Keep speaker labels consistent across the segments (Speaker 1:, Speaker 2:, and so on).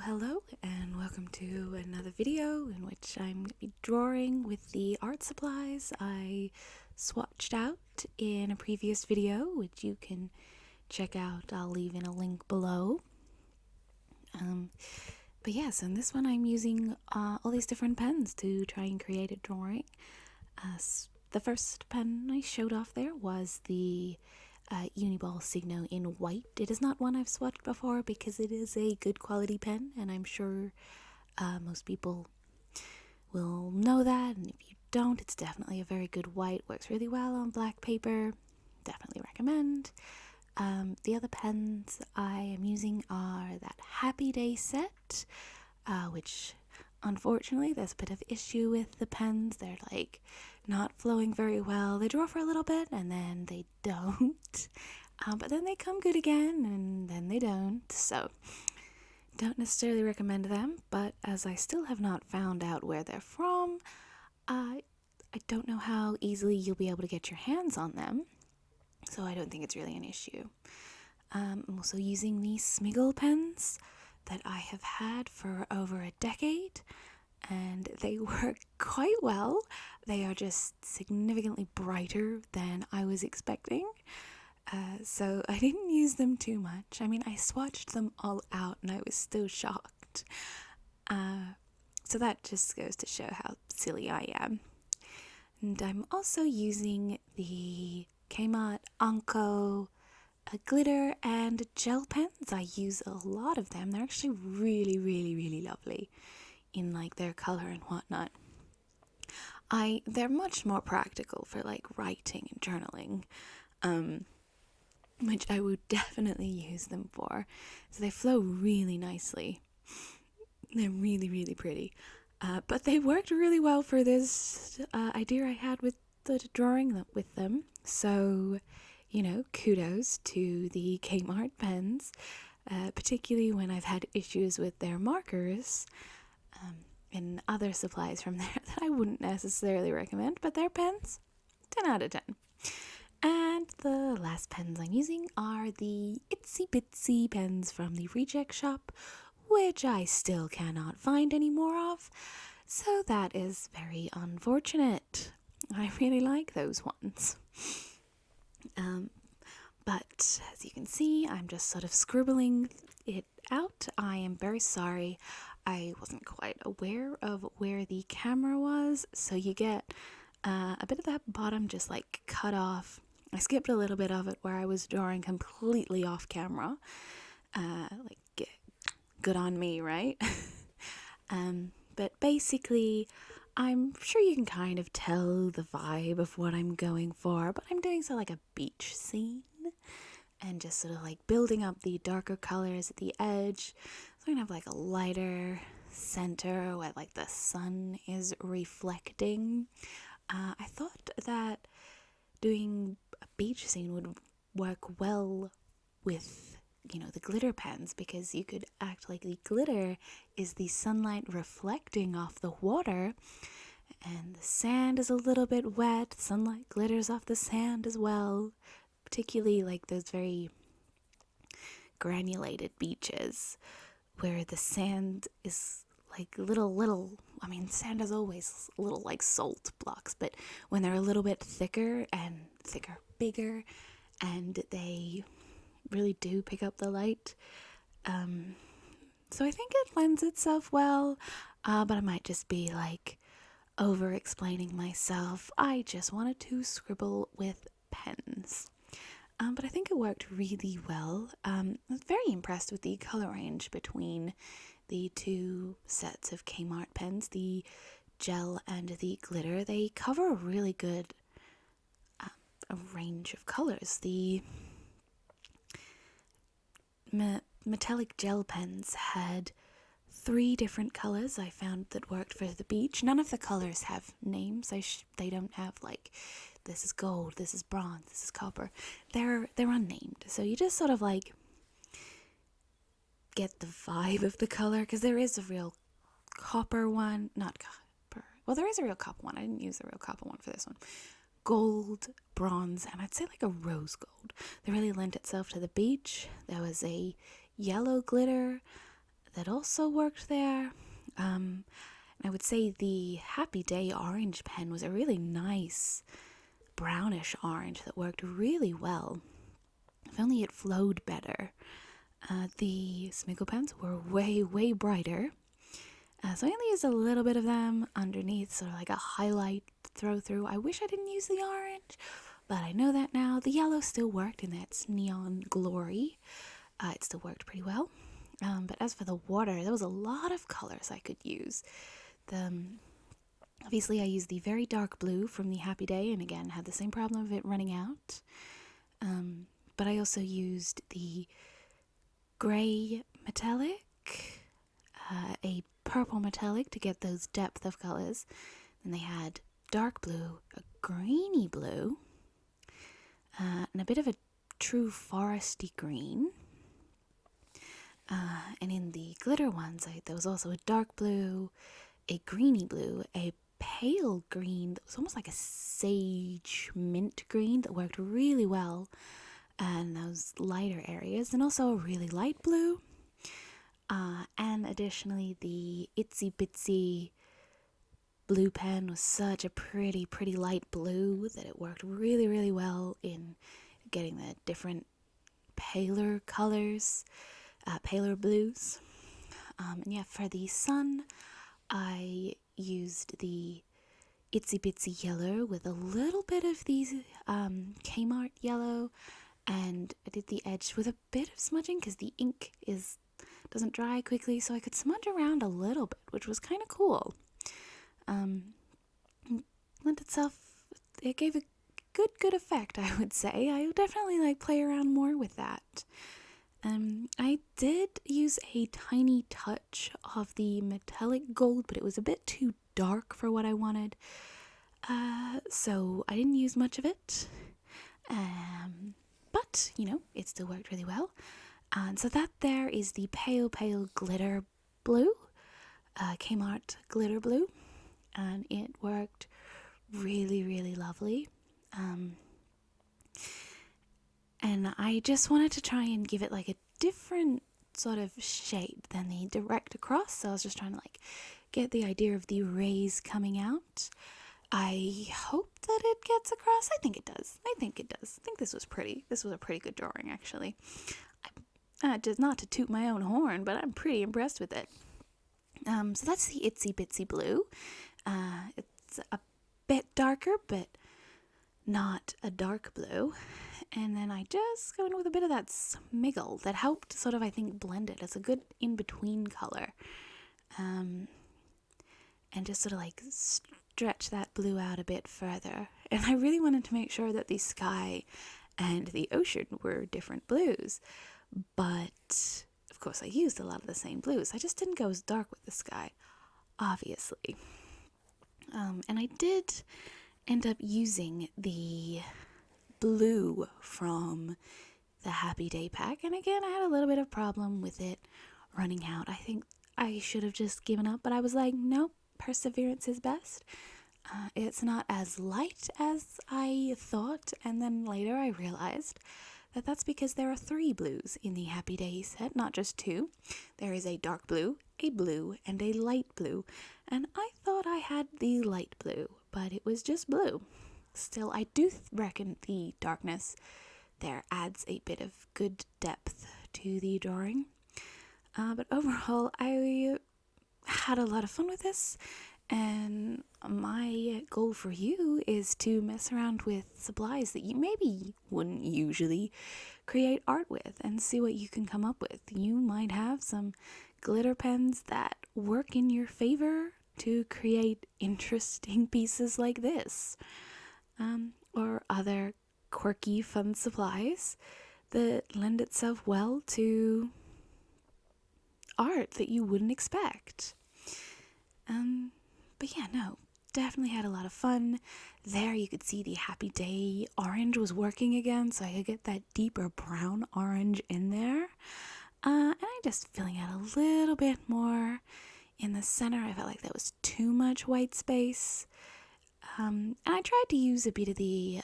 Speaker 1: Hello, and welcome to another video in which I'm going to be drawing with the art supplies I swatched out in a previous video, which you can check out. I'll leave in a link below. But yes, in this one I'm using all these different pens to try and create a drawing. The first pen I showed off there was the Uniball Signo in white. It is not one I've swatched before because it is a good quality pen, and I'm sure most people will know that, and if you don't, it's definitely a very good white. Works really well on black paper. Definitely recommend. The other pens I am using are that Happy Day set, which unfortunately there's a bit of issue with the pens. They're like not flowing very well. They draw for a little bit and then they don't. But then they come good again and then they don't. So don't necessarily recommend them, but as I still have not found out where they're from, I don't know how easily you'll be able to get your hands on them. So I don't think it's really an issue. I'm also using these Smiggle pens that I have had for over a decade, and they work quite well. They are just significantly brighter than I was expecting. So I didn't use them too much. I mean, I swatched them all out and I was still shocked. So that just goes to show how silly I am. And I'm also using the Kmart Anko glitter and gel pens. I use a lot of them. They're actually really lovely in like their color and whatnot. They're much more practical for like writing and journaling, which I would definitely use them for. So they flow really nicely. They're really pretty. But they worked really well for this idea I had with the drawing with them. So, you know, kudos to the Kmart pens, particularly when I've had issues with their markers and other supplies from there that I wouldn't necessarily recommend, but their pens, 10 out of 10. And the last pens I'm using are the Itsy Bitsy pens from the Reject Shop, which I still cannot find any more of, so that is very unfortunate. I really like those ones. But as you can see, I'm just sort of scribbling it out. I am very sorry. I wasn't quite aware of where the camera was, so you get a bit of that bottom just like cut off. I skipped a little bit of it where I was drawing completely off camera. Good on me, right? But basically, I'm sure you can kind of tell the vibe of what I'm going for, but I'm doing so like a beach scene and just sort of like building up the darker colors at the edge. So I'm gonna have like a lighter center where like the sun is reflecting. I thought that doing a beach scene would work well with, you know, the glitter pens, because you could act like the glitter is the sunlight reflecting off the water, and the sand is a little bit wet. Sunlight glitters off the sand as well, particularly like those very granulated beaches where the sand is like little, I mean, sand is always little like salt blocks, but when they're a little bit thicker, bigger, and they really do pick up the light. So I think it lends itself well, but I might just be like over explaining myself. I just wanted to scribble with pens. But I think it worked really well. I was very impressed with the color range between the two sets of Kmart pens, the gel and the glitter. They cover a really good a range of colors. The metallic gel pens had 3 different colors I found that worked for the beach. None of the colors have names. They don't have like, this is gold, this is bronze, this is copper. They're unnamed. So you just sort of like get the vibe of the color, because there is a real copper one, not copper. Well, there is a real copper one. I didn't use the real copper one for this one. Gold, bronze, and I'd say like a rose gold. They really lent itself to the beach. There was a yellow glitter that also worked there. I would say the Happy Day orange pen was a really nice brownish orange that worked really well. If only it flowed better. The Smiggle pens were way, way brighter. So I only used a little bit of them underneath, sort of like a highlight throw through. I wish I didn't use the orange, but I know that now. The yellow still worked in its neon glory. It still worked pretty well. But as for the water, there was a lot of colors I could use. Obviously, I used the very dark blue from the Happy Day, and again, had the same problem of it running out. But I also used the gray metallic, a purple metallic to get those depth of colors. Then they had dark blue, a greeny blue, and a bit of a true foresty green. And in the glitter ones, there was also a dark blue, a greeny blue, a pale green that was almost like a sage mint green that worked really well in those lighter areas, and also a really light blue. And additionally, the Itsy Bitsy blue pen was such a pretty, pretty light blue that it worked really, really well in getting the different paler colors, paler blues. And yeah, for the sun, I used the Itsy Bitsy yellow with a little bit of the Kmart yellow, and I did the edge with a bit of smudging because the ink doesn't dry quickly, so I could smudge around a little bit, which was kind of cool. It gave a good effect, I would say. I would definitely play around more with that. I did use a tiny touch of the metallic gold, but it was a bit too dark for what I wanted. So I didn't use much of it. But, it still worked really well. And so that there is the pale, pale glitter blue, Kmart glitter blue. And it worked really, really lovely. And I just wanted to try and give it a different sort of shape than the direct across. So I was just trying to get the idea of the rays coming out. I hope that it gets across. I think it does. I think this was pretty. This was a pretty good drawing, actually. Just not to toot my own horn, but I'm pretty impressed with it. So that's the Itsy Bitsy blue. It's a bit darker, but not a dark blue. And then I just go in with a bit of that Smiggle that helped sort of, I think, blend it. It's a good in-between color. And just sort of stretch that blue out a bit further. And I really wanted to make sure that the sky and the ocean were different blues. But, of course, I used a lot of the same blues. I just didn't go as dark with the sky, obviously. And I did end up using the blue from the Happy Day pack. And again, I had a little bit of problem with it running out. I think I should have just given up, but I was like, nope, perseverance is best. It's not as light as I thought, and then later I realized that that's because there are 3 blues in the Happy Day set, not just 2. There is a dark blue, a blue, and a light blue, and I thought I had the light blue, but it was just blue. Still, I do reckon the darkness there adds a bit of good depth to the drawing. But overall, I had a lot of fun with this, and my goal for you is to mess around with supplies that you maybe wouldn't usually create art with and see what you can come up with. You might have some glitter pens that work in your favor to create interesting pieces like this, or other quirky, fun supplies that lend itself well to art that you wouldn't expect. But yeah, no, definitely had a lot of fun. There you could see the Happy Day orange was working again, so I could get that deeper brown orange in there. And I'm just filling out a little bit more in the center. I felt like there was too much white space. And I tried to use a bit of the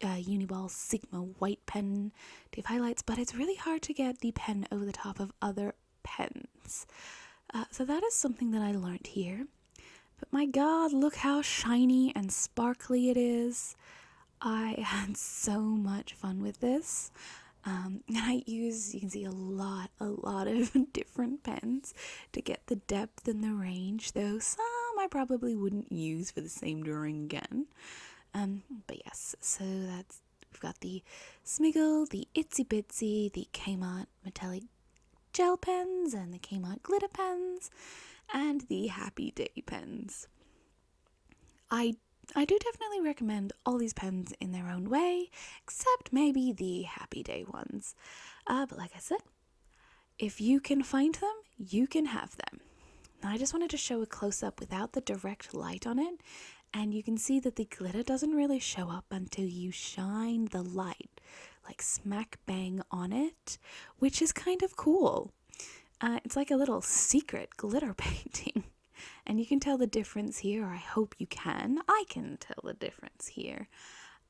Speaker 1: Uniball Sigma white pen to give highlights, but it's really hard to get the pen over the top of other pens. glass. So that is something that I learned here. But my god, look how shiny and sparkly it is. I had so much fun with this. And I use, you can see, a lot of different pens to get the depth and the range, though some I probably wouldn't use for the same drawing again. But yes, so we've got the Smiggle, the Itsy Bitsy, the Kmart metallic gel pens, and the Kmart glitter pens, and the Happy Day pens. I do definitely recommend all these pens in their own way, except maybe the Happy Day ones. But like I said, if you can find them, you can have them. Now, I just wanted to show a close-up without the direct light on it, and you can see that the glitter doesn't really show up until you shine the light, like smack bang on it, which is kind of cool. It's like a little secret glitter painting. And you can tell the difference here, or I hope you can. I can tell the difference here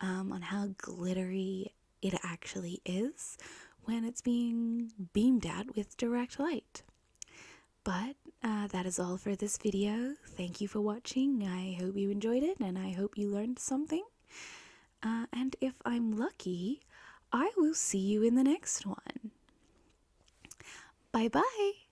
Speaker 1: on how glittery it actually is when it's being beamed at with direct light. But that is all for this video. Thank you for watching. I hope you enjoyed it, and I hope you learned something. And if I'm lucky, I will see you in the next one. Bye-bye.